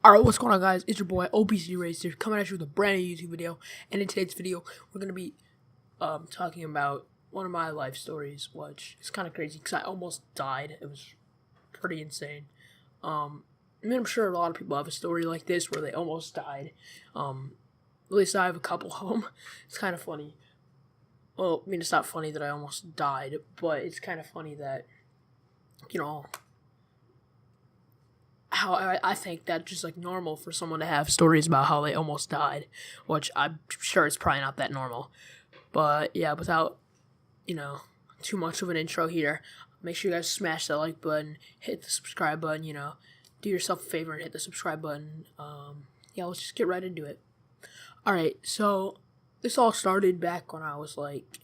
Alright, what's going on, guys? It's your boy OBC Racer coming at you with a brand new YouTube video. And in today's video, we're going to be talking about one of my life stories, which is kind of crazy because I almost died. It was pretty insane. I'm sure a lot of people have a story like this where they almost died. At least I have a couple of them. It's kind of funny. Well, it's not funny that I almost died, but it's kind of funny that, how I think that's just like normal for someone to have stories about how they almost died, which I'm sure it's probably not that normal. But yeah, without, too much of an intro here, make sure you guys smash that like button, hit the subscribe button, do yourself a favor and hit the subscribe button. Let's just get right into it. Alright, so this all started back when I was like,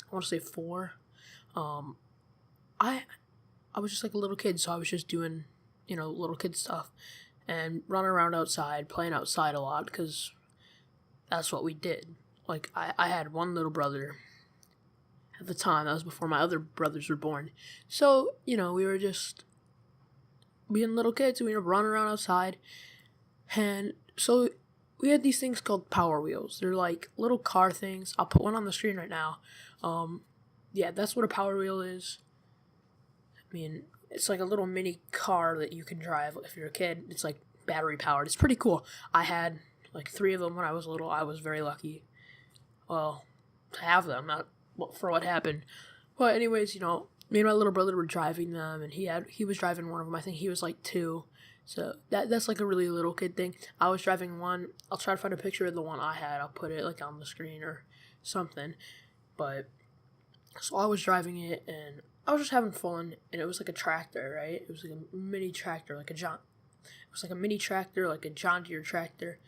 I want to say 4. I was just like a little kid, so I was just doing little kid stuff and running around outside, playing outside a lot because that's what we did. Like, I had one little brother at the time. That was before my other brothers were born. So, we were just being little kids. We were running around outside. And so we had these things called Power Wheels. They're like little car things. I'll put one on the screen right now. That's what a Power Wheel is. It's like a little mini car that you can drive if you're a kid. It's like battery powered. It's pretty cool. I had like 3 of them when I was little. I was very lucky. Well, to have them, not for what happened. But anyways, me and my little brother were driving them, and he was driving one of them. I think he was like 2. So that's like a really little kid thing. I was driving one. I'll try to find a picture of the one I had. I'll put it like on the screen or something. But so I was driving it, and I was just having fun, and it was like a tractor, right? It was like a mini tractor, it was like a mini tractor, like a John Deere tractor,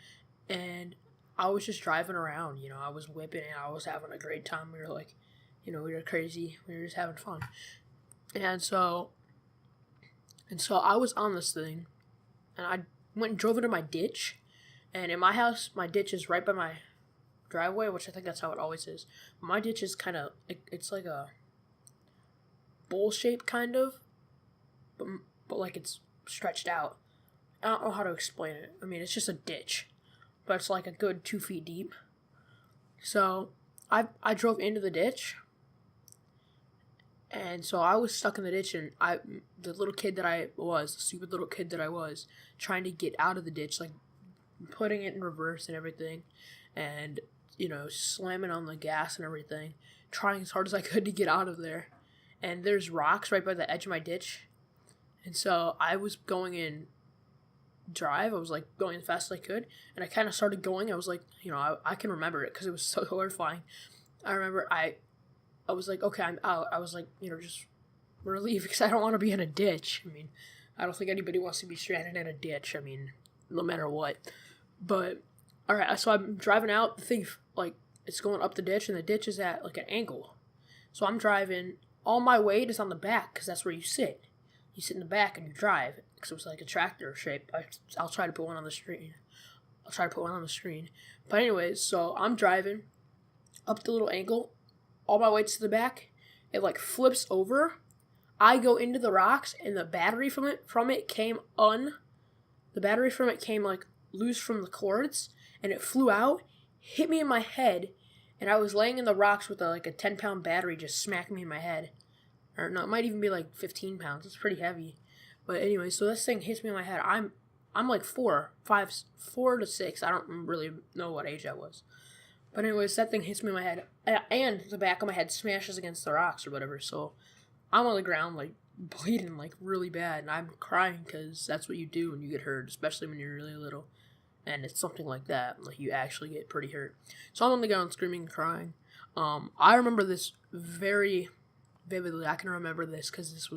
and I was just driving around, I was whipping it, I was having a great time. We were like, we were crazy, we were just having fun, and so I was on this thing, and I went and drove into my ditch, and in my house, my ditch is right by my driveway, which I think that's how it always is. My ditch is kind of, it's like a bowl shape kind of, but like it's stretched out. I don't know how to explain it. It's just a ditch, but it's like a good 2 feet deep. So I drove into the ditch, and so I was stuck in the ditch, and the stupid little kid that I was, trying to get out of the ditch, like putting it in reverse and everything, and slamming on the gas and everything, trying as hard as I could to get out of there. And there's rocks right by the edge of my ditch. And so I was going in drive. I was like going as fast as I could. And I kind of started going. I was like, I can remember it because it was so horrifying. I remember I was like, okay, I'm out. I was like, just relieved because I don't want to be in a ditch. I don't think anybody wants to be stranded in a ditch. No matter what. But, alright, so I'm driving out. The thing, like, it's going up the ditch, and the ditch is at like an angle. So I'm driving. All my weight is on the back because that's where you sit. You sit in the back and you drive because it was like a tractor shape. I'll try to put one on the screen. But anyways, so I'm driving up the little angle. All my weight's to the back. It like flips over. I go into the rocks, and the battery from it came like loose from the cords, and it flew out, hit me in my head. And I was laying in the rocks with a 10-pound battery just smacking me in my head. Or no, it might even be like 15 pounds. It's pretty heavy. But anyway, so this thing hits me in my head. I'm like 4 to 6. I don't really know what age I was. But anyways, that thing hits me in my head. And the back of my head smashes against the rocks or whatever. So I'm on the ground like bleeding like really bad. And I'm crying because that's what you do when you get hurt. Especially when you're really little. And it's something like that, like you actually get pretty hurt. So I'm on the ground screaming and crying. I remember this very vividly. I can remember this because this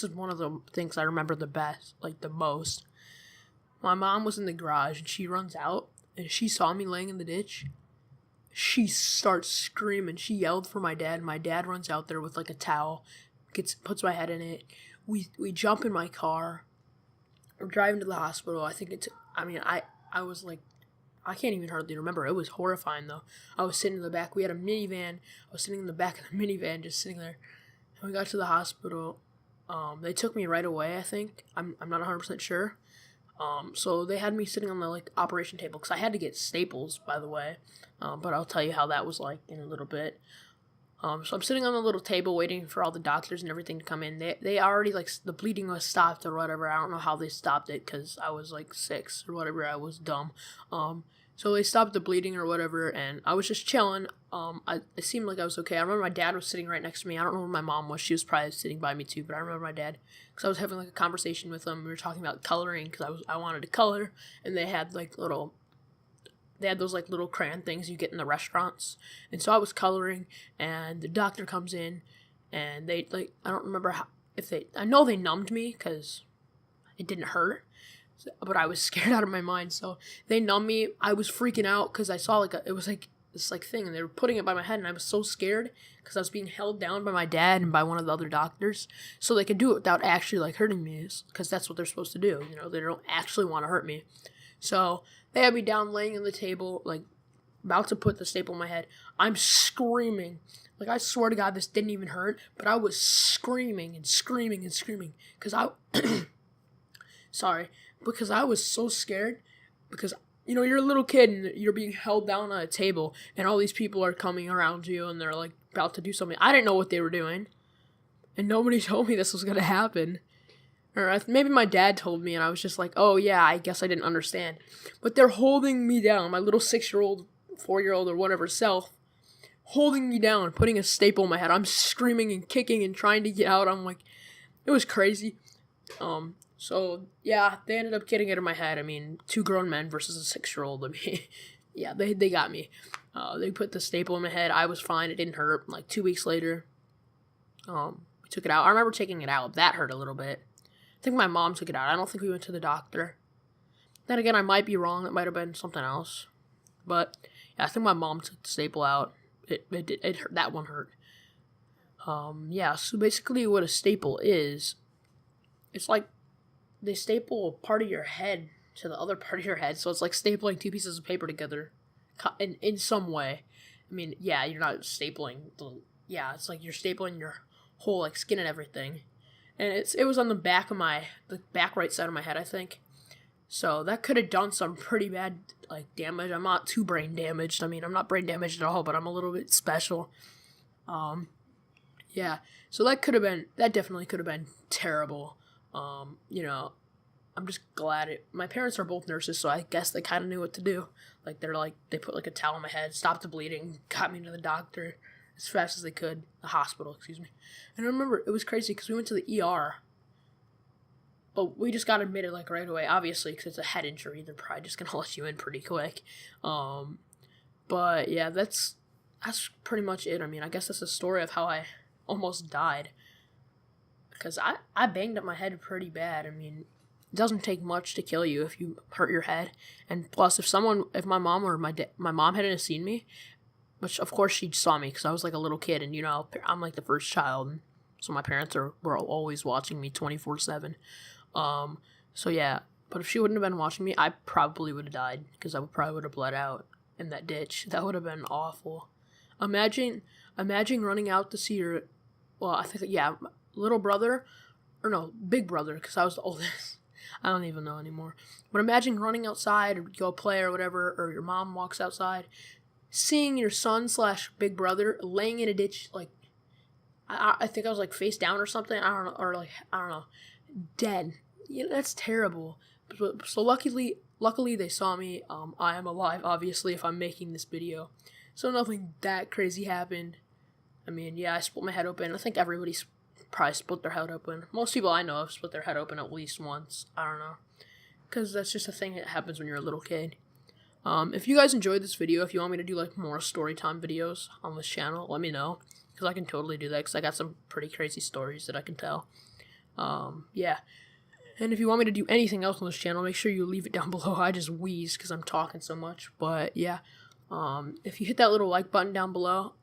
is one of the things I remember the best, like the most. My mom was in the garage, and she runs out, and she saw me laying in the ditch. She starts screaming. She yelled for my dad, and my dad runs out there with like a towel, puts my head in it. We jump in my car. We're driving to the hospital. I was like, I can't even hardly remember. It was horrifying, though. I was sitting in the back. We had a minivan. I was sitting in the back of the minivan, just sitting there. And we got to the hospital. They took me right away, I think. I'm not 100% sure. So they had me sitting on the like operation table because I had to get staples, by the way. But I'll tell you how that was like in a little bit. So I'm sitting on the little table waiting for all the doctors and everything to come in. They already, like, the bleeding was stopped or whatever. I don't know how they stopped it because I was, like, 6 or whatever. I was dumb. So they stopped the bleeding or whatever, and I was just chilling. It seemed like I was okay. I remember my dad was sitting right next to me. I don't know where my mom was. She was probably sitting by me too, but I remember my dad because I was having, like, a conversation with him. We were talking about coloring because I wanted to color, and they had, like, those like little crayon things you get in the restaurants. And so I was coloring, and the doctor comes in, and they, like, I don't remember I know they numbed me because it didn't hurt, but I was scared out of my mind. So they numbed me. I was freaking out because I saw it was like this like thing, and they were putting it by my head, and I was so scared because I was being held down by my dad and by one of the other doctors, so they could do it without actually like hurting me, because that's what they're supposed to do. They don't actually want to hurt me. So they had me down laying on the table, like, about to put the staple in my head. I'm screaming. Like, I swear to God, this didn't even hurt, but I was screaming and screaming and screaming. Because I was so scared. Because, you're a little kid and you're being held down on a table, and all these people are coming around you, and they're, like, about to do something. I didn't know what they were doing. And nobody told me this was going to happen. Or maybe my dad told me, and I was just like, oh yeah, I guess I didn't understand. But they're holding me down, my little 6-year-old, 4-year-old, or whatever self, holding me down, putting a staple in my head. I'm screaming and kicking and trying to get out. I'm like, it was crazy. So yeah, they ended up getting it in my head. I mean, 2 grown men versus a 6-year-old. I mean, yeah, they got me. They put the staple in my head. I was fine. It didn't hurt. Like 2 weeks later, we took it out. I remember taking it out. That hurt a little bit. I think my mom took it out. I don't think we went to the doctor. Then again, I might be wrong. It might have been something else. But yeah, I think my mom took the staple out. It hurt. That one hurt. Yeah, so basically what a staple is, it's like they staple a part of your head to the other part of your head. So it's like stapling 2 pieces of paper together in some way. I mean, yeah, you're not stapling. It's like you're stapling your whole, like, skin and everything. And it was on the back right side of my head, I think. So that could have done some pretty bad, like, damage. I'm not too brain damaged. I mean, I'm not brain damaged at all, but I'm a little bit special. Yeah. So that definitely could have been terrible. I'm just glad my parents are both nurses, so I guess they kind of knew what to do. Like, they put, like, a towel on my head, stopped the bleeding, got me to the doctor as fast as they could. The hospital, excuse me. And I remember it was crazy because we went to the ER, but we just got admitted, like, right away, obviously, because it's a head injury. They're probably just gonna let you in pretty quick. But yeah, that's pretty much it. I mean, I guess that's a story of how I almost died, because I banged up my head pretty bad. I mean, it doesn't take much to kill you if you hurt your head. And plus, if my mom or my mom hadn't seen me, which, of course, she saw me because I was, like, a little kid, and, I'm, like, the first child, so my parents were always watching me 24/7. So, yeah, but if she wouldn't have been watching me, I probably would have died, because I probably would have bled out in that ditch. That would have been awful. Imagine running out to see I think, yeah, little brother, or no, big brother, because I was the oldest. I don't even know anymore. But imagine running outside, or go play or whatever, or your mom walks outside, seeing your son/big brother laying in a ditch, like, I think I was, like, face down or something, I don't know, or, like, I don't know, dead. That's terrible. So luckily they saw me. I am alive, obviously, if I'm making this video. So nothing that crazy happened. I mean, yeah, I split my head open. I think everybody's probably split their head open. Most people I know have split their head open at least once. I don't know. Because that's just a thing that happens when you're a little kid. If you guys enjoyed this video, if you want me to do, like, more story time videos on this channel, let me know, because I can totally do that, because I got some pretty crazy stories that I can tell. Yeah. And if you want me to do anything else on this channel, make sure you leave it down below. I just wheeze because I'm talking so much, but yeah. If you hit that little like button down below,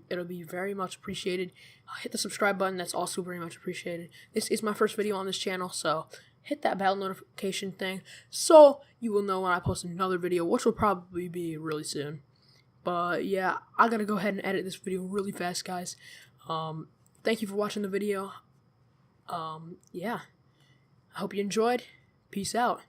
it'll be very much appreciated. Hit the subscribe button, that's also very much appreciated. This is my first video on this channel, so hit that bell notification thing so you will know when I post another video, which will probably be really soon. But yeah, I gotta go ahead and edit this video really fast, guys. Thank you for watching the video. Yeah, I hope you enjoyed. Peace out.